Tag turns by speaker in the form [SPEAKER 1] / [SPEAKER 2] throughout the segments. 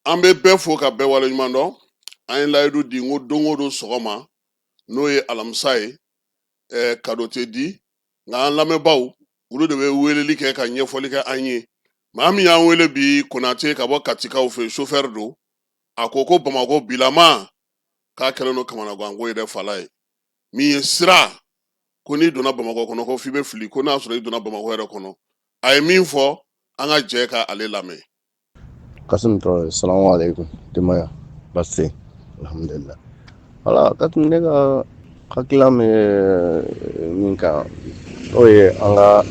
[SPEAKER 1] An bɛ bɛɛ fo ka bɛɛ waleɲuman dɔn. An ye layidu di n ko don o don sɔgɔma n'o ye alamisa ye cadeau tɛ di nka an lamɛnbaaw olu de bɛ weleli kɛ ka ɲɛfɔli kɛ an ye. Maa min y'an wele bi Konate ka bɔ Katikaw fɛ chauffeur don. A ko ko Bamakɔ bilama k'a kɛlen don kamanaganko ye dɛ fala ye. Min ye sira ko n'i donna Bamakɔ kɔnɔ ko f'i bɛ fili ko n'a sɔrɔ i donna Bamakɔ yɛrɛ kɔnɔ. A ye min fɔ an ka jɛ ka ale lamɛn.
[SPEAKER 2] Kasim Traore, salamu alaikum. Dimaya, basi, alhamdulillah. Wala, katum ne ka hakila min kan o ye an ka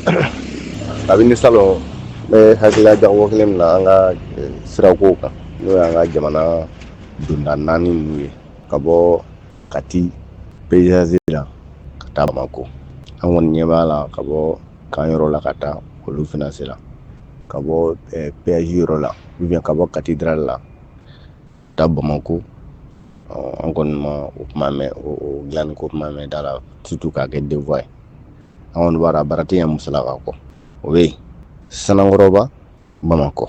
[SPEAKER 2] kabini salon ne hakila jago kelen min na an ka sirako kan n'o ye an ka jamana donda naani ninnu ye ka bɔ Kati PJZ la ka taa Bamako. An kɔni ɲɛ b'a la ka bɔ kan yɔrɔ la ka taa olu finance la ka bɔ PJ yɔrɔ la ou bien ka bɔ cathédrale la taa Bamako. An kɔni ma o kuma mɛn o dilanni ko kuma mɛn da la surtout k'a kɛ devoir ye. An kɔni b'a la baara tɛ ɲɛ musalaka kɔ. O bɛ yen Sanankɔrɔba Bamakɔ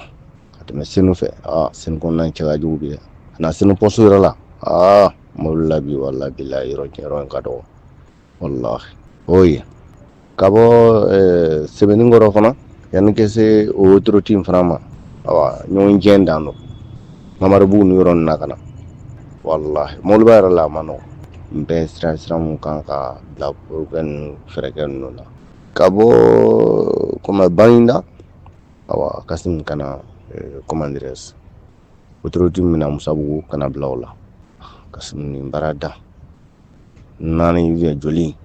[SPEAKER 2] ka tɛmɛ Senu fɛ Senu kɔnɔna cɛ ka jugu bi dɛ. Ka na Senu poste yɔrɔ la mobili la bi walahi bilahi yɔrɔ in ka dɔgɔ walahi. O ye ka bɔ Sɛbɛnnikɔrɔ fana yanni ka se o autoroute in fana ma ɲɔgɔn jɛn dan don Mamaribugu ni yɔrɔ ninnu na ka na walahi mɔbiliba yɛrɛ la a ma nɔgɔn. N bɛɛ sira mun kan ka bila ninnu fɛɛrɛkɛ ninnu la ka bɔ Baginda Kasim kana comment dirais-je autoroute min na Musabugu kana bila o la Kasim nin baara da naani joli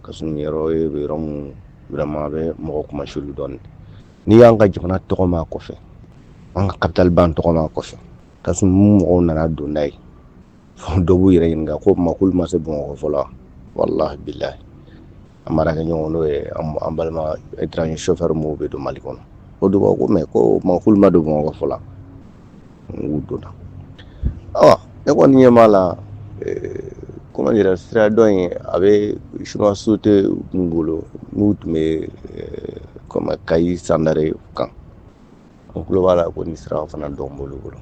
[SPEAKER 2] Kasim yɔrɔ ye yɔrɔ mun vraiment a bɛ mɔgɔ kuma sulu dɔɔni. N'i y'an ka jamana tɔgɔma kɔfɛ an ka capitale ban tɔgɔma kɔfɛ Kasim mɔgɔw nana don n'a ye dɔ b'u yɛrɛ ɲininka ko k'olu ma se Bamakɔ fɔlɔ walahi bilahi an baarakɛ ɲɔgɔn n'o ye an balima étranger chauffeur mɔɔw bɛ don Mali kɔnɔ o de b'a ko mais ko k'olu ma don Bamakɔ fɔlɔ u donna. Ne kɔni ɲɛ b'a la comment dirais sira dɔ in a bɛ chinois société min bolo n'u tun bɛ comme Kayi Sandare kan an tulo b'a la ko nin sira fana dɔn b'olu bolo.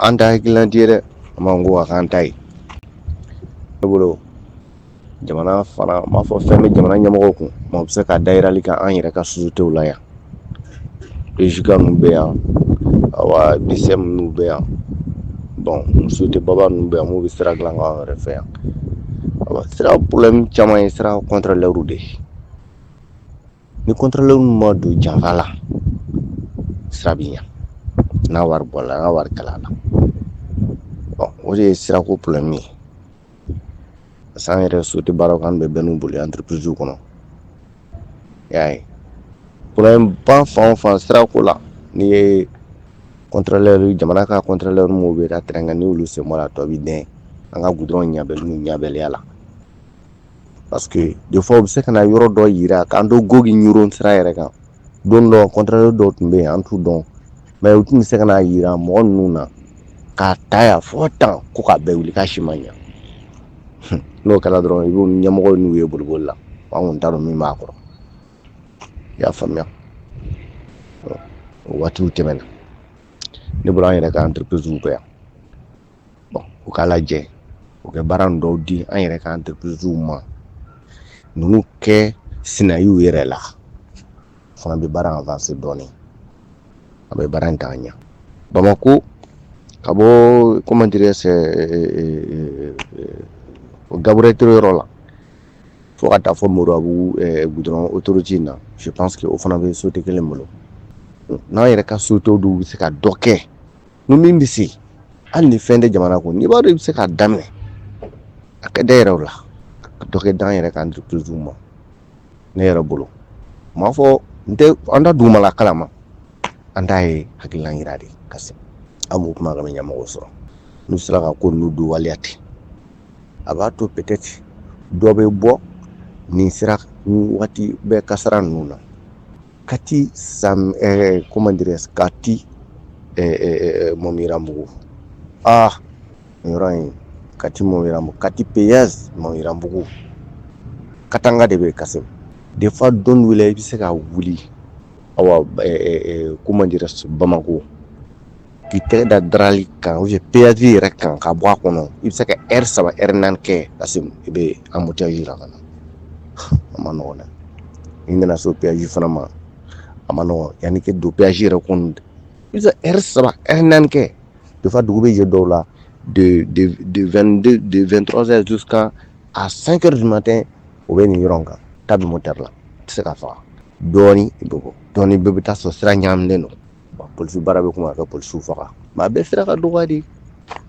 [SPEAKER 2] An ta hakilina tɛ dɛ an b'an ko a k'an ta ye ne bolo jamana fana m'a fɔ fɛn bɛ jamana ɲɛmɔgɔw kun u bɛ se ka dayirali kɛ an yɛrɛ ka sociétéw la yan PJK ninnu bɛ yan BCM ninnu bɛ yan société baba ninnu bɛ yan mun bɛ sira dilan k'an yɛrɛ fɛ yan sira problème caman ye sira contrôleur de ye ni contrôleur ma don janfa la sira bɛ ɲɛ n'a wari bɔra n'a wari kala la o de ye sirako problème ye parce que an yɛrɛ société baaraw kan bɛ bɛɛ n'u bolo entreprise kɔnɔ y'a ye problème ba fan o fan sirako la n'i ye contrôleur jamana ka contrôleur m'u bɛ taa terrain kan ni olu sen bɔra tɔ bɛ dɛn an ka goudron ɲabɛliya la parce que des fois u bɛ se ka na yɔrɔ dɔ yira k'an to gogi ɲuron sira yɛrɛ kan don dɔ contrôleur dɔw tun bɛ yen an t'u dɔn mais u tun bɛ se ka na yira mɔgɔ ninnu na k'a ta yan fɔ tan ko k'a bɛɛ wuli k'a si ma ɲɛ n'o kɛra dɔrɔn i b'o ɲɛmɔgɔ n'u ye boliboli la an kun t'a dɔn min b'a kɔrɔ i y'a faamuya o waatiw tɛmɛna ne bolo an yɛrɛ ka entreprise bɛ yan u k'a lajɛ u kɛ baara ninnu dɔw di an yɛrɛ ka entreprise ma ninnu kɛ sinayiw yɛrɛ la fana bɛ baara avancer dɔɔni a bɛ baara in ta ɲɛ Bamako ka bɔ comment dirais-je Gaburuyɛli Ture yɔrɔ la fo ka taa fɔ Moribabugu goudron autoroute in na je pense que o fana bɛ société kelen bolo n'an yɛrɛ ka société dɔw bɛ se ka dɔ kɛ ni min bɛ se hali ni fɛn tɛ jamana kun n'i b'a dɔn i bɛ se k'a daminɛ a kɛ da yɛrɛ la ka dɔ kɛ d'an yɛrɛ ka entreprise ma ne yɛrɛ bolo m'a fɔ an ta dugumala kalama an t'a ye hakilina yira de kasi an b'o kuma kan ɲɛmɔgɔw sɔrɔ n'u sera ka ko ninnu don waleya ten a b'a to peut-être dɔ bɛ bɔ nin sira ni waati bɛɛ kasara ninnu na Kati comment dirais-je Kati Mɔmiranbugu nin yɔrɔ in Kati Mɔmiranbugu Kati PJZ Mɔmiranbugu Katanga de bɛ Kasim des fois don dɔ la i bɛ se ka wuli comment dirais-je Bamako k'i tɛgɛ da darali kan ou bien péage yɛrɛ kan ka bɔ a kɔnɔ i bɛ se ka heure 3 heure 4 kɛ ka se i bɛ embouteillage la ka na a ma nɔgɔn dɛ i nana so péage fana ma a ma nɔgɔn yanni kɛ don péage yɛrɛ kɔnɔ i bɛ se heure 3 heure 4 kɛ des fois dugu bɛ jɛ dɔw la de 22 de 23h jusqu'à 5h du matin o bɛ nin yɔrɔ kan ta bɛ moteur la i tɛ se ka faga dɔɔni i bɛ bɔ dɔɔni bɛɛ bɛ taa sɔrɔ sira ɲagaminen don polisi baara bɛ kuma ka polisiw faga mɛ a bɛɛ sira ka dɔgɔ de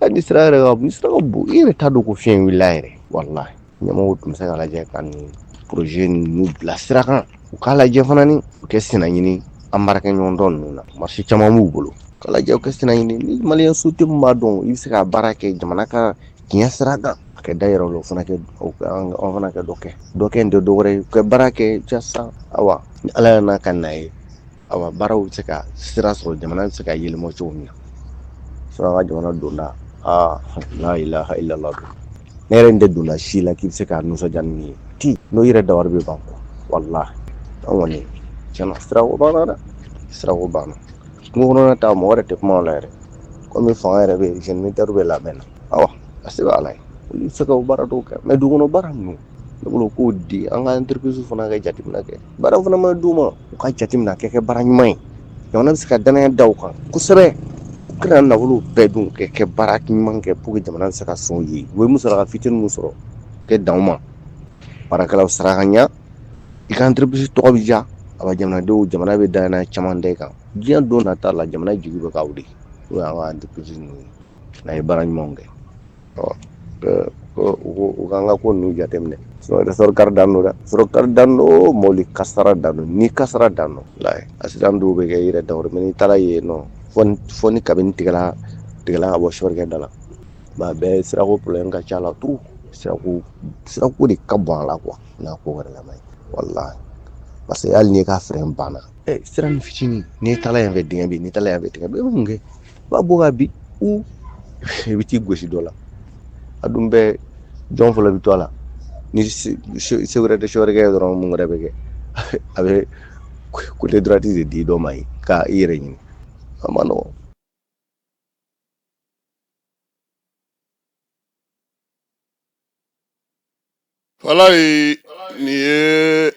[SPEAKER 2] hali ni sira yɛrɛ ka bon i yɛrɛ t'a dɔn ko fiɲɛ wulila yɛrɛ walahi ɲɛmɔgɔw tun bɛ se ka lajɛ ka nin projet ninnu bila sira kan u k'a lajɛ fana ni u kɛ senna ɲini an baarakɛɲɔgɔn dɔ ninnu na marché caman b'u bolo k'a lajɛ u kɛ senna ɲini ni maliyɛn société min b'a dɔn i bɛ se ka baara kɛ jamana ka tiɲɛ sira kan a kɛ da yɛrɛ la o fana kɛ an fana kɛ dɔ kɛ nin tɛ dɔwɛrɛ ye u kɛ baara kɛ jasa awa ni ala yɛrɛ n'a ka na ye awa baaraw bɛ se ka sira sɔrɔ jamana bɛ se ka yɛlɛma cogo min na an ka jamana donda la ilaha illallah don ne yɛrɛ tɛ donna si la k'i bɛ se ka nisɔndiya ni min ye ti n'o yɛrɛ dawari bɛ ban kɔ walahi an kɔni tiɲɛna sirako banna dɛ sirako banna kungo kɔnɔna ta mɔgɔ yɛrɛ tɛ kuma o la yɛrɛ komi fanga yɛrɛ bɛ jeune militaire bɛ labɛn na awa a se bɛ ala ye olu bɛ se ka o baara dɔw kɛ mɛ dugukɔnɔ baara ninnu ne bolo k'o di an ka entreprise fana ka jateminɛ kɛ baara fana ma d'u ma u ka jateminɛ a kɛ baara ɲuman ye jamana bɛ se ka danaya da u kan kosɛbɛ u kana nafolo bɛɛ dun kɛ baara ɲuman kɛ pour que jamana bɛ se ka sɔn u ye u ye musaka fitinin min sɔrɔ kɛ dan u ma baarakɛlaw sara ka ɲa i ka entreprise tɔgɔ bɛ diya a bɛ jamana bɛ danaya caman da i kan diɲɛ don nata la jamana jigi bɛ ka wuli n'o y'an ka entreprise ninnu ye n'a ye baara ɲumanw kɛ u k'an ka ko ninnu jateminɛ ressort carte dan don dɛ ressort carte dan don mobili kasara dan don ni kasara dan don accident dɔw bɛ kɛ i yɛrɛ dawari mɛ n'i taara yen nɔ fɔ ni kabini tigɛla ka bɔ sɔrikɛ da la a bɛɛ sirako problème ka ca la trop sirako de ka bon a la quoi n'a ko wɛrɛ lamɛn walahi parce que hali n'i ka frein banna sira ni fitinin n'i taara yan fɛ dingɛ bɛ yen n'i taara yan fɛ dingɛ bɛ yen i bɛ mun kɛ i b'a bɔ ka bin i bɛ t'i gosi dɔ la a dun bɛɛ jɔn fɔlɔ bɛ to a la ni se wɛrɛ tɛ sɔrikɛ ye dɔrɔn mun wɛrɛ bɛ kɛ a bɛ côté droite de di dɔ ma yen ka i yɛrɛ ɲini a ma nɔgɔn.
[SPEAKER 1] Wala nin ye